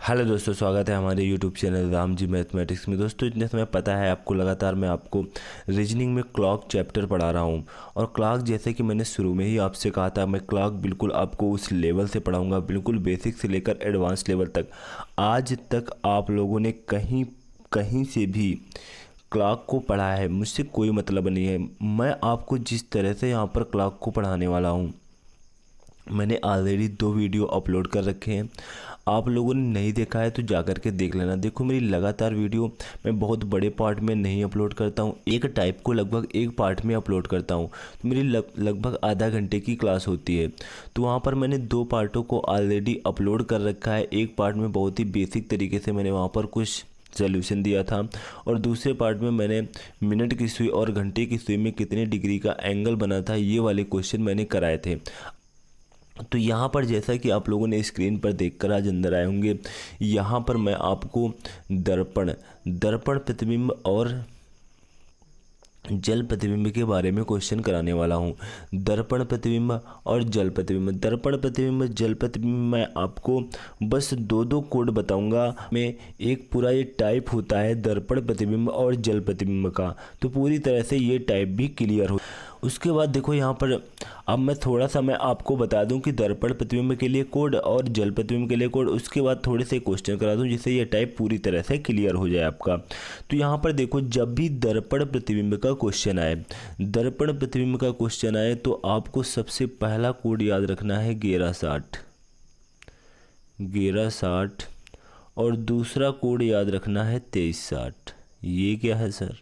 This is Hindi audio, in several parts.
हेलो दोस्तों, स्वागत है हमारे YouTube channel Ram ji mathematics में। दोस्तों, इतने समय पता है आपको, लगातार मैं आपको रीजनिंग में क्लॉक चैप्टर पढ़ा रहा हूं। और क्लॉक, जैसे कि मैंने शुरू में ही आपसे कहा था, मैं क्लॉक बिल्कुल आपको उस लेवल से पढ़ाऊंगा, बिल्कुल बेसिक से लेकर एडवांस लेवल तक। आज तक आप लोगों ने कहीं से भी क्लॉक को पढ़ा है, मुझसे कोई मतलब नहीं है। मैं आपको जिस तरह से यहाँ पर क्लॉक को पढ़ाने वाला हूँ, मैंने ऑलरेडी 2 वीडियो अपलोड कर रखे हैं। आप लोगों ने नहीं देखा है तो जा कर के देख लेना। देखो, मेरी लगातार वीडियो मैं बहुत बड़े पार्ट में नहीं अपलोड करता हूँ, एक टाइप को लगभग एक पार्ट में अपलोड करता हूँ। तो मेरी लगभग आधा घंटे की क्लास होती है, तो वहाँ पर मैंने 2 पार्टों को ऑलरेडी अपलोड कर रखा है। एक पार्ट में बहुत ही बेसिक तरीके से मैंने वहाँ पर कुछ सोल्यूशन दिया था, और दूसरे पार्ट में मैंने मिनट की सुई और घंटे की सुई में कितने डिग्री का एंगल बना था, ये वाले क्वेश्चन मैंने कराए थे। तो यहाँ पर जैसा कि आप लोगों ने स्क्रीन पर देखकर आज अंदर आए होंगे, यहाँ पर मैं आपको दर्पण प्रतिबिंब और जल प्रतिबिंब के बारे में क्वेश्चन कराने वाला हूँ। दर्पण प्रतिबिंब और जल प्रतिबिंब, दर्पण प्रतिबिंब, जल प्रतिबिंब, मैं आपको बस 2 कोड बताऊंगा। मैं एक पूरा ये टाइप होता है दर्पण प्रतिबिंब और जल प्रतिबिंब का, तो पूरी तरह से ये टाइप भी क्लियर हो। उसके बाद देखो यहाँ पर अब मैं आपको बता दूं कि दर्पण प्रतिबिंब के लिए कोड और जल प्रतिबिंब के लिए कोड, उसके बाद थोड़े से क्वेश्चन करा दूं जिससे ये टाइप पूरी तरह से क्लियर हो जाए आपका। तो यहाँ पर देखो, जब भी दर्पण प्रतिबिंब का क्वेश्चन आए तो आपको सबसे पहला कोड याद रखना है 1160, और दूसरा कोड याद रखना है 2360। ये क्या है सर?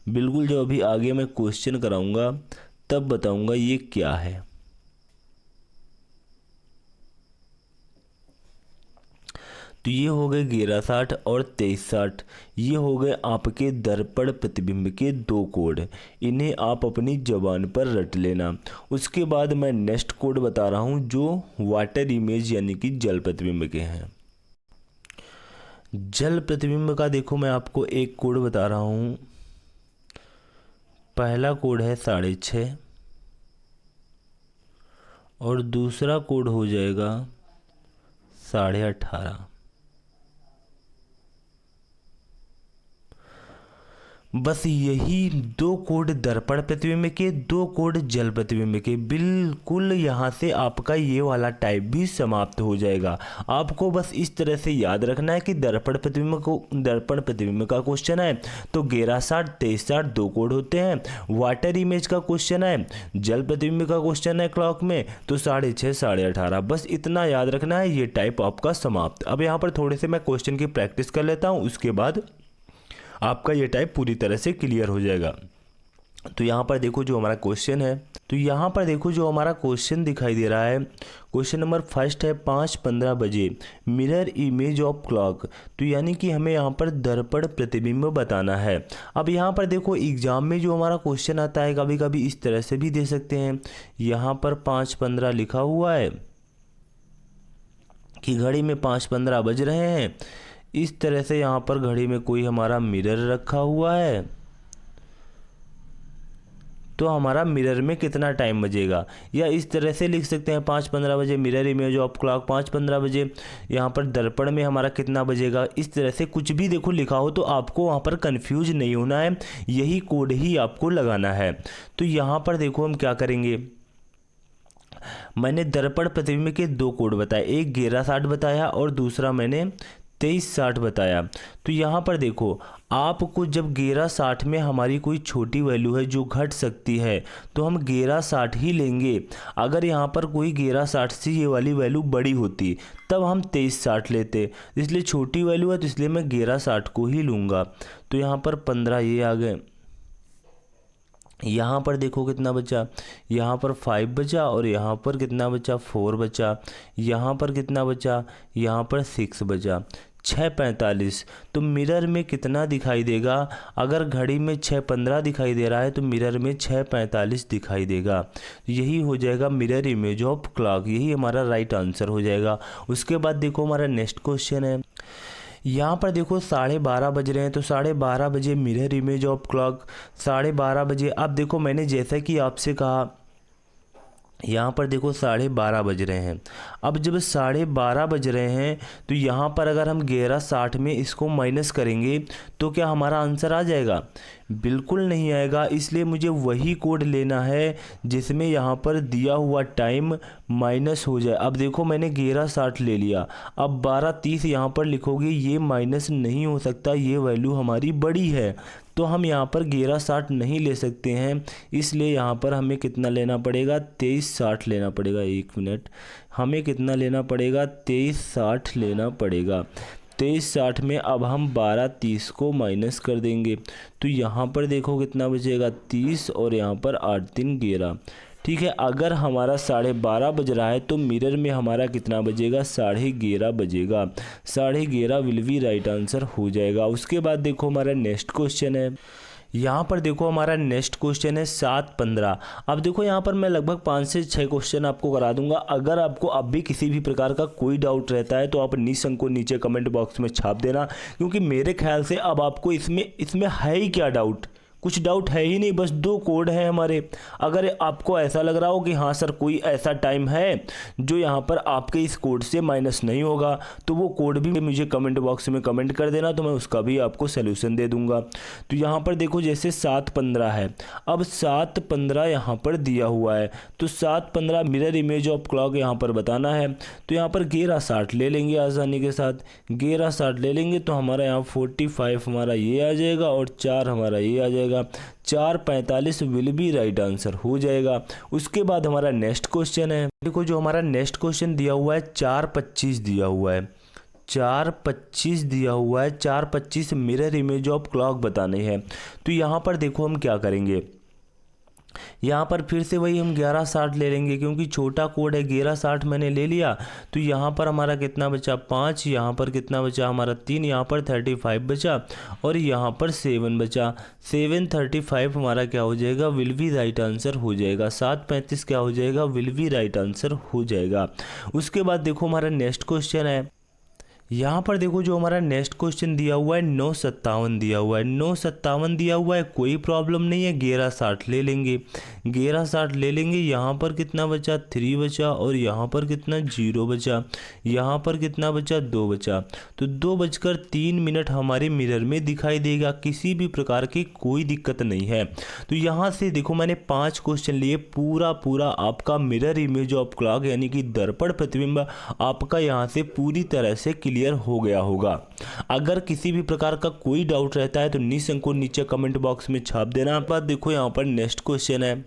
बिल्कुल, जो अभी आगे मैं क्वेश्चन कराऊंगा तब बताऊंगा ये क्या है। तो ये हो गए 1160 और 2360, ये हो गए आपके दर्पण प्रतिबिंब के 2 कोड। इन्हें आप अपनी जबान पर रट लेना। उसके बाद मैं नेक्स्ट कोड बता रहा हूँ जो वाटर इमेज यानी कि जल प्रतिबिंब के हैं। जल प्रतिबिंब का देखो, मैं आपको एक कोड बता रहा हूँ। पहला कोड है 6.5 और दूसरा कोड हो जाएगा 18.5। बस यही 2 कोड दर्पण प्रतिबिंब के, 2 कोड जल प्रतिबिंब के। बिल्कुल यहाँ से आपका ये वाला टाइप भी समाप्त हो जाएगा। आपको बस इस तरह से याद रखना है कि दर्पण प्रतिबिंब का क्वेश्चन है तो 1160, 2360 2 कोड होते हैं। वाटर इमेज का क्वेश्चन है, जल प्रतिबिंब का क्वेश्चन है क्लॉक में, तो 6.5, 18.5। बस इतना याद रखना है, ये टाइप आपका समाप्त। अब यहाँ पर थोड़े से मैं क्वेश्चन की प्रैक्टिस कर लेता हूँ, उसके बाद आपका ये टाइप पूरी तरह से क्लियर हो जाएगा। तो यहाँ पर देखो जो हमारा क्वेश्चन दिखाई दे रहा है। क्वेश्चन नंबर फर्स्ट है 5:15 बजे मिरर इमेज ऑफ क्लॉक। तो यानी कि हमें यहाँ पर दर्पण प्रतिबिंब बताना है। अब यहाँ पर देखो, एग्जाम में जो हमारा क्वेश्चन आता है कभी कभी इस तरह से भी दे सकते हैं। यहाँ पर 5:15 लिखा हुआ है कि घड़ी में 5:15 बज रहे हैं। इस तरह से यहाँ पर घड़ी में कोई हमारा मिरर रखा हुआ है, तो हमारा मिरर में कितना टाइम बजेगा, या इस तरह से लिख सकते हैं 5:15 बजे मिरर इमेज ऑफ क्लॉक 5:15 बजे, यहाँ पर दर्पण में हमारा कितना बजेगा। इस तरह से कुछ भी देखो लिखा हो तो आपको वहाँ पर कंफ्यूज नहीं होना है, यही कोड ही आपको लगाना है। तो यहाँ पर देखो हम क्या करेंगे, मैंने दर्पण प्रतिबिंब के 2 कोड बताए, एक 1160 बताया और दूसरा मैंने 2360 बताया। तो यहाँ पर देखो, आपको जब 1160 में हमारी कोई छोटी वैल्यू है जो घट सकती है तो हम 1160 ही लेंगे। अगर यहाँ पर कोई 1160 से ये वाली वैल्यू बड़ी होती तब हम 2360 लेते, इसलिए छोटी वैल्यू है तो इसलिए मैं 1160 को ही लूँगा। तो यहाँ पर 15 ये आ गए। यहाँ पर देखो कितना बचा, यहाँ पर 5 बचा और यहाँ पर कितना बचा, 4 बचा। यहाँ पर कितना बचा, यहाँ पर 6 बचा। 6:45। तो मिरर में कितना दिखाई देगा, अगर घड़ी में 6:15 दिखाई दे रहा है तो मिरर में 6:45 दिखाई देगा। यही हो जाएगा मिरर इमेज ऑफ क्लॉक, यही हमारा राइट आंसर हो जाएगा। उसके बाद देखो हमारा नेक्स्ट क्वेश्चन है, यहाँ पर देखो 12:30 बज रहे हैं, तो 12:30 बजे मिरर इमेज ऑफ क्लॉक 12:30 बजे। अब देखो मैंने जैसा कि आपसे कहा यहाँ पर देखो 12:30 बज रहे हैं। अब जब 12:30 बज रहे हैं तो यहाँ पर अगर हम 11:60 में इसको माइनस करेंगे तो क्या हमारा आंसर आ जाएगा? बिल्कुल नहीं आएगा। इसलिए मुझे वही कोड लेना है जिसमें यहाँ पर दिया हुआ टाइम माइनस हो जाए। अब देखो मैंने 11:60 ले लिया, अब 12:30 यहाँ पर लिखोगे, ये माइनस नहीं हो सकता, ये वैल्यू हमारी बड़ी है, तो हम यहाँ पर 11:60 नहीं ले सकते हैं। इसलिए यहाँ पर हमें कितना लेना पड़ेगा? 23:60 लेना पड़ेगा। 1 मिनट, हमें कितना लेना पड़ेगा? 23:60 लेना पड़ेगा। 23:60 में अब हम 12:30 को माइनस कर देंगे तो यहाँ पर देखो कितना बचेगा? 30 और यहाँ पर 8 3 11। ठीक है, अगर हमारा 12:30 बज रहा है तो मिरर में हमारा कितना बजेगा? 11:30 बजेगा। 11:30 विल बी राइट आंसर हो जाएगा। उसके बाद देखो हमारा नेक्स्ट क्वेश्चन है। यहाँ पर देखो हमारा नेक्स्ट क्वेश्चन है 7:15। अब देखो यहाँ पर मैं लगभग 5 से 6 क्वेश्चन आपको करा दूंगा। अगर आपको अब भी किसी भी प्रकार का कोई डाउट रहता है तो आप निसंकोच को नीचे कमेंट बॉक्स में छाप देना, क्योंकि मेरे ख्याल से अब आपको इसमें है ही क्या डाउट? कुछ डाउट है ही नहीं, बस 2 कोड हैं हमारे। अगर आपको ऐसा लग रहा हो कि हाँ सर कोई ऐसा टाइम है जो यहाँ पर आपके इस कोड से माइनस नहीं होगा, तो वो कोड भी मुझे कमेंट बॉक्स में कमेंट कर देना, तो मैं उसका भी आपको सलूशन दे दूंगा। तो यहाँ पर देखो जैसे 7:15 है, अब 7:15 यहाँ पर दिया हुआ है, तो 7:15 मिरर इमेज ऑफ क्लॉक यहाँ पर बताना है, तो यहाँ पर 11:60 ले लेंगे आसानी के साथ। 11:60 ले लेंगे तो हमारा यहाँ 45 हमारा ये आ जाएगा और 4 हमारा ये आ जाएगा। 4:45 विल बी राइट आंसर हो जाएगा। उसके बाद हमारा नेक्स्ट क्वेश्चन है। देखो जो हमारा नेक्स्ट क्वेश्चन दिया हुआ है 4:25 दिया हुआ है। 4:25 दिया हुआ है, 4:25 मिरर इमेज ऑफ क्लॉक बताने हैं। तो यहाँ पर देखो हम क्या करेंगे, यहाँ पर फिर से वही हम 11:60 ले लेंगे, क्योंकि छोटा कोड है। 11:60 मैंने ले लिया, तो यहाँ पर हमारा कितना बचा? 5, यहाँ पर कितना बचा? हमारा 3, यहाँ पर 35 बचा और यहाँ पर 7 बचा। 7:35 हमारा क्या हो जाएगा? विल बी राइट आंसर हो जाएगा। 7:35 क्या हो जाएगा? विल बी राइट आंसर हो जाएगा। उसके बाद देखो हमारा नेक्स्ट क्वेश्चन है। यहाँ पर देखो जो हमारा नेक्स्ट क्वेश्चन दिया हुआ है 9:57 दिया हुआ है। 9:57 दिया हुआ है, कोई प्रॉब्लम नहीं है, 11:60 ले लेंगे। 11:60 ले लेंगे। यहाँ पर कितना बचा? 3 बचा और यहाँ पर कितना? 0 बचा। यहाँ पर कितना बचा? 2 बचा। तो 2:03 हमारे मिरर में दिखाई देगा, किसी भी प्रकार की कोई दिक्कत नहीं है। तो यहाँ से देखो मैंने 5 क्वेश्चन लिए, पूरा आपका मिरर इमेज ऑफ क्लॉक यानी कि दर्पण प्रतिबिंब आपका यहाँ से पूरी तरह से क्लियर हो गया होगा। अगर किसी भी प्रकार का कोई डाउट रहता है तो निसंकोच नीचे कमेंट बॉक्स में छाप देना। बाद देखो यहाँ पर नेक्स्ट क्वेश्चन है।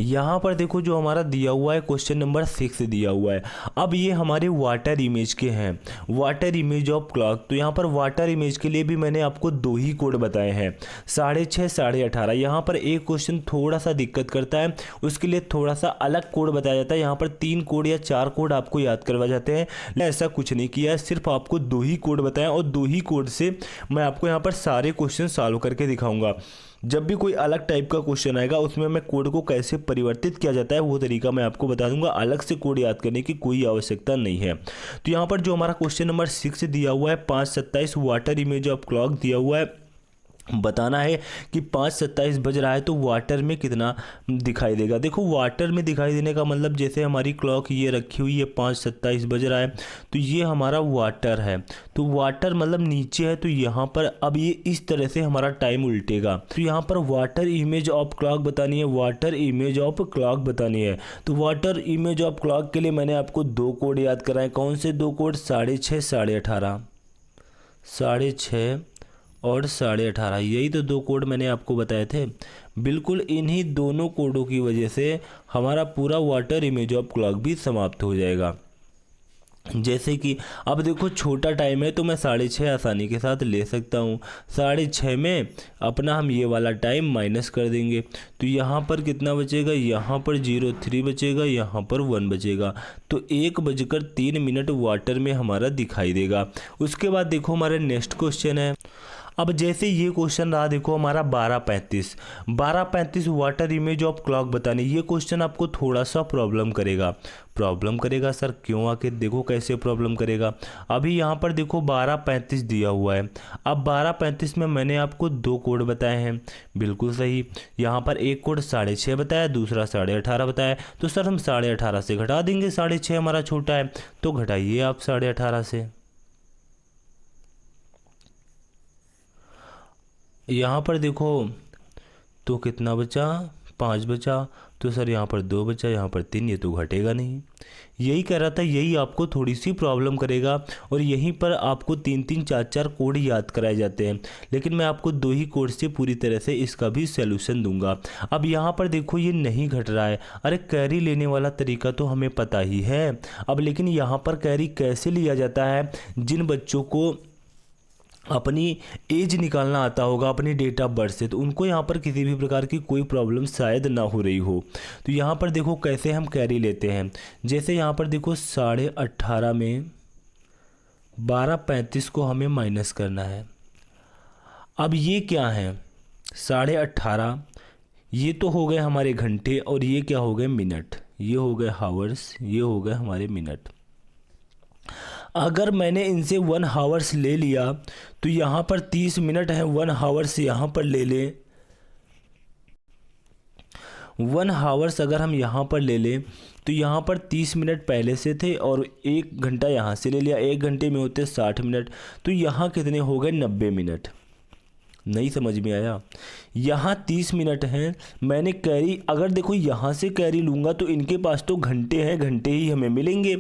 यहाँ पर देखो जो हमारा दिया हुआ है क्वेश्चन नंबर 6 दिया हुआ है। अब ये हमारे वाटर इमेज के हैं, वाटर इमेज ऑफ क्लॉक। तो यहाँ पर वाटर इमेज के लिए भी मैंने आपको 2 ही कोड बताए हैं, 6:30 18:30। यहाँ पर एक क्वेश्चन थोड़ा सा दिक्कत करता है, उसके लिए थोड़ा सा अलग कोड बताया जाता है। यहाँ पर 3 कोड या 4 कोड आपको याद करवा जाते हैं, मैं ऐसा कुछ नहीं किया है, सिर्फ आपको 2 ही कोड बताएं और 2 ही कोड से मैं आपको यहाँ पर सारे क्वेश्चन सॉल्व करके दिखाऊंगा। जब भी कोई अलग टाइप का क्वेश्चन आएगा उसमें मैं कोड को कैसे परिवर्तित किया जाता है वो तरीका मैं आपको बता दूंगा। अलग से कोड याद करने की कोई आवश्यकता नहीं है। तो यहाँ पर जो हमारा क्वेश्चन नंबर 6 दिया हुआ है 5:27 वाटर इमेज ऑफ क्लॉक दिया हुआ है, बताना है कि 5:27 बज रहा है तो वाटर में कितना दिखाई देगा। देखो वाटर में दिखाई देने का मतलब जैसे हमारी क्लॉक ये रखी हुई है 5:27 बज रहा है तो ये हमारा वाटर है, तो वाटर मतलब नीचे है, तो यहाँ पर अब ये इस तरह से हमारा टाइम उल्टेगा। तो यहाँ पर वाटर इमेज ऑफ क्लॉक बतानी है, वाटर इमेज ऑफ क्लॉक बतानी है। तो वाटर इमेज ऑफ क्लॉक के लिए मैंने आपको 2 कोड याद कराए। कौन से 2 कोड? 6:30 18:30, 6:30 और 18:30, यही तो 2 कोड मैंने आपको बताए थे। बिल्कुल इन्हीं दोनों कोडों की वजह से हमारा पूरा वाटर इमेज ऑफ क्लॉक भी समाप्त हो जाएगा। जैसे कि अब देखो छोटा टाइम है तो मैं 6:30 आसानी के साथ ले सकता हूँ। 6:30 में अपना हम ये वाला टाइम माइनस कर देंगे, तो यहाँ पर कितना बचेगा? यहाँ पर 03 बचेगा, यहाँ पर 1 बचेगा, तो 1:03 वाटर में हमारा दिखाई देगा। उसके बाद देखो हमारा नेक्स्ट क्वेश्चन है। अब जैसे ये क्वेश्चन रहा देखो हमारा 12:35 वाटर इमेज ऑफ क्लॉक बताने, ये क्वेश्चन आपको थोड़ा सा प्रॉब्लम करेगा सर क्यों, आखिर देखो कैसे प्रॉब्लम करेगा। अभी यहाँ पर देखो 12:35 दिया हुआ है। अब 12:35 में मैंने आपको दो कोड बताए हैं, बिल्कुल सही। यहाँ पर एक कोड 6:30 बताया, दूसरा 18:30 बताया, तो सर हम 18:30 से घटा देंगे, 6:30 हमारा छोटा है, तो घटाइए आप 18:30 से। यहाँ पर देखो तो कितना बचा, 5 बचा, तो सर यहाँ पर 2 बचा, यहाँ पर 3, ये तो घटेगा नहीं। यही कह रहा था, यही आपको थोड़ी सी प्रॉब्लम करेगा और यहीं पर आपको 3-3 4-4 कोड याद कराए जाते हैं, लेकिन मैं आपको 2 ही कोड से पूरी तरह से इसका भी सलूशन दूंगा। अब यहाँ पर देखो ये नहीं घट रहा है, अरे कैरी लेने वाला तरीका तो हमें पता ही है। अब लेकिन यहाँ पर कैरी कैसे लिया जाता है, जिन बच्चों को अपनी एज निकालना आता होगा अपनी डेट ऑफ बर्थ से, तो उनको यहाँ पर किसी भी प्रकार की कोई प्रॉब्लम शायद ना हो रही हो। तो यहाँ पर देखो कैसे हम कैरी लेते हैं, जैसे यहाँ पर देखो 18:30 में 12:35 को हमें माइनस करना है। अब ये क्या है, 18:30 ये तो हो गए हमारे घंटे और ये क्या हो गए मिनट, ये हो गए हावर्स, ये हो गए हमारे मिनट। अगर मैंने इनसे 1 हावर्स ले लिया तो यहाँ पर 30 मिनट है, 1 हावर्स यहाँ पर ले लें, 1 हावर्स अगर हम यहाँ पर ले लें तो यहाँ पर 30 मिनट पहले से थे और 1 घंटा यहाँ से ले लिया, 1 घंटे में होते 60 मिनट, तो यहाँ कितने हो गए 90 मिनट। नहीं समझ में आया, यहाँ 30 मिनट हैं, मैंने कैरी अगर देखो यहाँ से कैरी लूँगा तो इनके पास तो घंटे हैं, घंटे ही हमें मिलेंगे,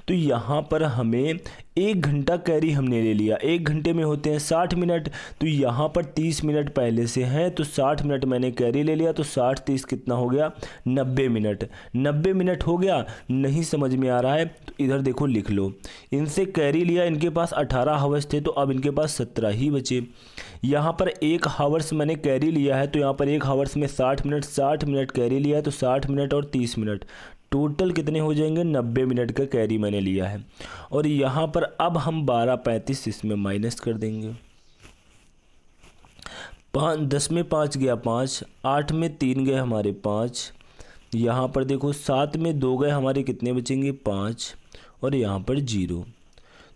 तो यहाँ पर हमें 1 घंटा कैरी हमने ले लिया, 1 घंटे में होते हैं 60 मिनट, तो यहाँ पर 30 मिनट पहले से हैं तो 60 मिनट मैंने कैरी ले लिया, तो 60-30 कितना हो गया 90 मिनट। 90 मिनट हो गया, नहीं समझ में आ रहा है तो इधर देखो लिख लो, इनसे कैरी लिया, इनके पास 18 हावर्स थे तो अब इनके पास 17 ही बचे। यहाँ पर 1 हावर्स मैंने कैरी लिया है तो यहाँ पर 1 हावर्स में 60 मिनट, 60 मिनट कैरी लिया है तो 60 मिनट और 30 मिनट, टोटल कितने हो जाएंगे 90 मिनट का कैरी मैंने लिया है। और यहाँ पर अब हम 12:35 इसमें माइनस कर देंगे, 10 में 5 गया 5, 8 में 3 गए हमारे 5, यहाँ पर देखो 7 में 2 गए हमारे कितने बचेंगे 5, और यहाँ पर 0,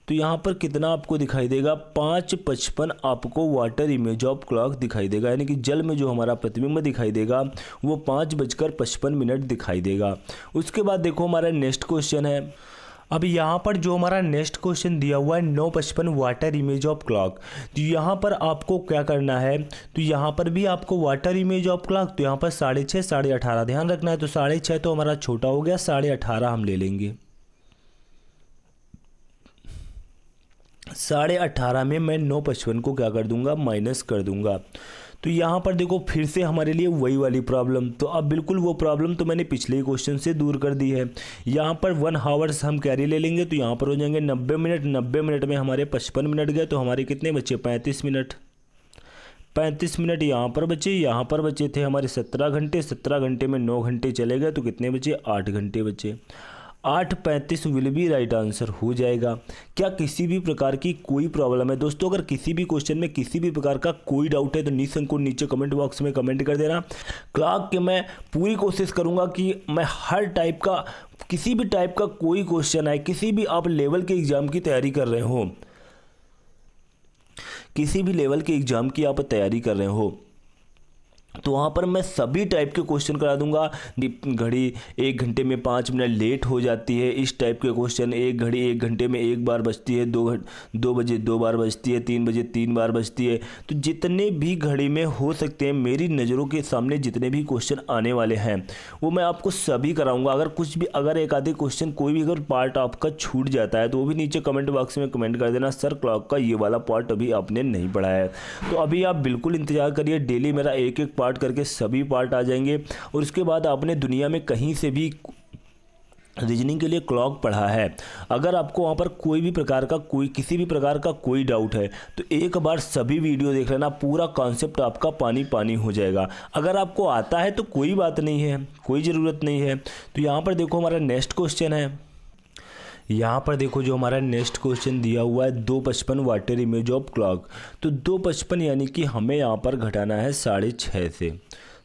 तो यहाँ पर कितना आपको दिखाई देगा 5:55 आपको वाटर इमेज ऑफ क्लॉक दिखाई देगा, यानी कि जल में जो हमारा प्रतिबिंब दिखाई देगा वो 5:55 दिखाई देगा। उसके बाद देखो हमारा नेक्स्ट क्वेश्चन है। अब यहाँ पर जो हमारा नेक्स्ट क्वेश्चन दिया हुआ है 9:55 वाटर इमेज ऑफ क्लॉक, तो यहाँ पर आपको क्या करना है, तो यहाँ पर भी आपको वाटर इमेज ऑफ क्लॉक, तो यहाँ पर 6:30 18:30 ध्यान रखना है, तो 6:30 तो हमारा छोटा हो गया, 18:30 हम ले लेंगे। 18:30 में मैं 9:55 को क्या कर दूंगा माइनस कर दूंगा, तो यहाँ पर देखो फिर से हमारे लिए वही वाली प्रॉब्लम, तो अब बिल्कुल वो प्रॉब्लम तो मैंने पिछले ही क्वेश्चन से दूर कर दी है। यहाँ पर 1 हावर्स हम कैरी ले लेंगे तो यहाँ पर हो जाएंगे 90 मिनट, 90 मिनट में हमारे 55 मिनट गए, तो हमारे कितने बचे 35 मिनट, 35 मिनट यहाँ पर बचे, यहाँ पर बचे थे हमारे 17 घंटे, 17 घंटे में 9 घंटे चले गए तो कितने बचे 8 घंटे बचे। 8:35 विल बी राइट आंसर हो जाएगा। क्या किसी भी प्रकार की कोई प्रॉब्लम है दोस्तों, अगर किसी भी क्वेश्चन में किसी भी प्रकार का कोई डाउट है तो निसंकोच नीचे कमेंट बॉक्स में कमेंट कर देना। क्लॉक के मैं पूरी कोशिश करूंगा कि मैं हर टाइप का किसी भी टाइप का कोई क्वेश्चन है, किसी भी आप लेवल के एग्जाम की तैयारी कर रहे हो, किसी भी लेवल के एग्जाम की आप तैयारी कर रहे हो तो वहाँ पर मैं सभी टाइप के क्वेश्चन करा दूंगा। घड़ी 1 घंटे में 5 मिनट लेट हो जाती है, इस टाइप के क्वेश्चन, 1 घड़ी 1 घंटे में 1 बार बजती है, 2 बजे 2 बार बजती है, 3 बजे 3 बार बजती है, तो जितने भी घड़ी में हो सकते हैं मेरी नज़रों के सामने जितने भी क्वेश्चन आने वाले हैं वो मैं आपको सभी कराऊंगा। अगर एक आधे क्वेश्चन कोई भी अगर पार्ट आपका छूट जाता है तो वो भी नीचे कमेंट बॉक्स में कमेंट कर देना, सर क्लॉक का ये वाला पार्ट अभी आपने नहीं पढ़ा है। तो अभी आप बिल्कुल इंतजार करिए, डेली मेरा एक एक पार्ट करके सभी पार्ट आ जाएंगे। और उसके बाद आपने दुनिया में कहीं से भी रीजनिंग के लिए क्लॉक पढ़ा है, अगर आपको वहाँ पर कोई भी प्रकार का किसी भी प्रकार का कोई डाउट है तो एक बार सभी वीडियो देख लेना, पूरा कॉन्सेप्ट आपका पानी पानी हो जाएगा। अगर आपको आता है तो कोई बात नहीं है, कोई ज़रूरत नहीं है। तो यहाँ पर देखो हमारा नेक्स्ट क्वेश्चन है, यहाँ पर देखो जो हमारा नेक्स्ट क्वेश्चन दिया हुआ है 2:55 वाटर इमेज ऑफ क्लॉक। तो 2:55 यानी कि हमें यहाँ पर घटाना है 6:30 से,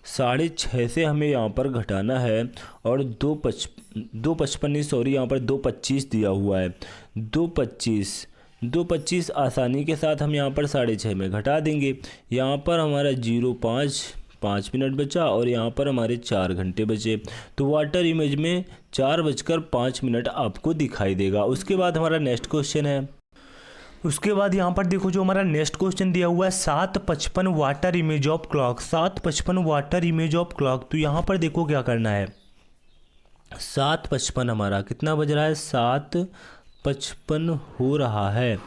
6:30 से हमें यहाँ पर घटाना है। और 2:55 नहीं सॉरी, यहाँ पर 2:25 दिया हुआ है। 2:25 आसानी के साथ हम यहाँ पर 6:30 में घटा देंगे। यहाँ पर हमारा 5 मिनट बचा और यहाँ पर हमारे 4 घंटे बचे। तो वाटर इमेज में 4:05 आपको दिखाई देगा। उसके बाद हमारा नेक्स्ट क्वेश्चन है, उसके बाद यहाँ पर देखो जो हमारा नेक्स्ट क्वेश्चन दिया हुआ है 7:55 water image of clock, 7:55 water image of clock. तो यहाँ पर देखो क्या करना है, 7:55 हमारा कितना बज रहा है, 7:55 हो रहा है।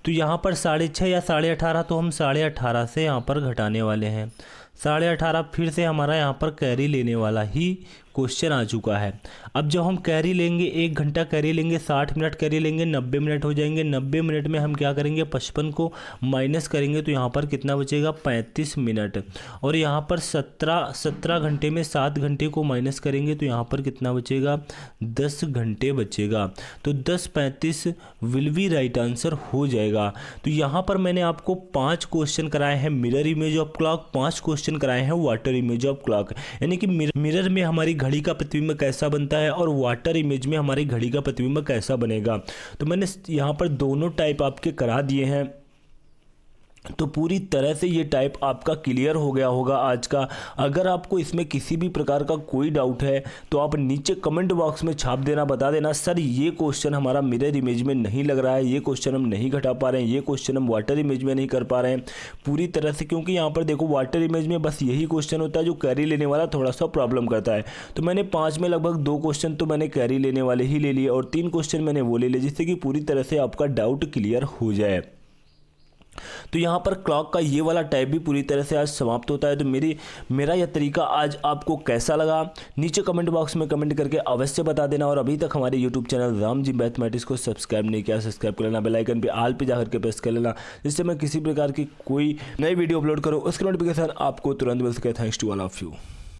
तो यहाँ पर 6:30 या 18:30, तो हम 18:30 से यहाँ पर घटाने वाले हैं। 18:30 फिर से हमारा यहाँ पर कैरी लेने वाला ही क्वेश्चन आ चुका है। अब जब हम कैरी लेंगे, 1 घंटा कैरी लेंगे, 60 मिनट कैरी लेंगे, 90 मिनट हो जाएंगे। 90 मिनट में हम क्या करेंगे, 55 को माइनस करेंगे तो यहाँ पर कितना बचेगा, 35 मिनट। और यहाँ पर 17 घंटे में 7 घंटे को माइनस करेंगे तो यहाँ पर कितना बचेगा, 10 घंटे बचेगा। तो 10:35 विल बी राइट आंसर हो जाएगा। तो यहाँ पर मैंने आपको 5 क्वेश्चन कराए हैं mirror image of clock, 5 question कराए हैं वाटर इमेज ऑफ क्लॉक। यानी कि मिरर में हमारी घड़ी का प्रतिबिंब कैसा बनता है और वाटर इमेज में हमारी घड़ी का प्रतिबिंब कैसा बनेगा। तो मैंने यहाँ पर दोनों टाइप आपके करा दिए हैं। तो पूरी तरह से ये टाइप आपका क्लियर हो गया होगा आज का। अगर आपको इसमें किसी भी प्रकार का कोई डाउट है तो आप नीचे कमेंट बॉक्स में छाप देना, बता देना सर ये क्वेश्चन हमारा मिरर इमेज में नहीं लग रहा है, ये क्वेश्चन हम नहीं घटा पा रहे हैं, ये क्वेश्चन हम वाटर इमेज में नहीं कर पा रहे हैं पूरी तरह से। क्योंकि यहाँ पर देखो वाटर इमेज में बस यही क्वेश्चन होता है जो कैरी लेने वाला थोड़ा सा प्रॉब्लम करता है। तो मैंने 5 में लगभग 2 क्वेश्चन तो मैंने कैरी लेने वाले ही ले लिए और 3 क्वेश्चन मैंने वो ले लिए, जिससे कि पूरी तरह से आपका डाउट क्लियर हो जाए। तो यहाँ पर क्लॉक का ये वाला टाइप भी पूरी तरह से आज समाप्त होता है। तो मेरा यह तरीका आज आपको कैसा लगा नीचे कमेंट बॉक्स में कमेंट करके अवश्य बता देना। और अभी तक हमारे यूट्यूब चैनल रामजी मैथमेटिक्स को सब्सक्राइब नहीं किया, सब्सक्राइब कर लेना, बेल आइकन पे ऑल पे जाकर के प्रेस कर लेना, जिससे मैं किसी प्रकार की कोई नई वीडियो अपलोड करूँ उसका नोटिफिकेशन आपको तुरंत मिल सके। Thanks to all of you.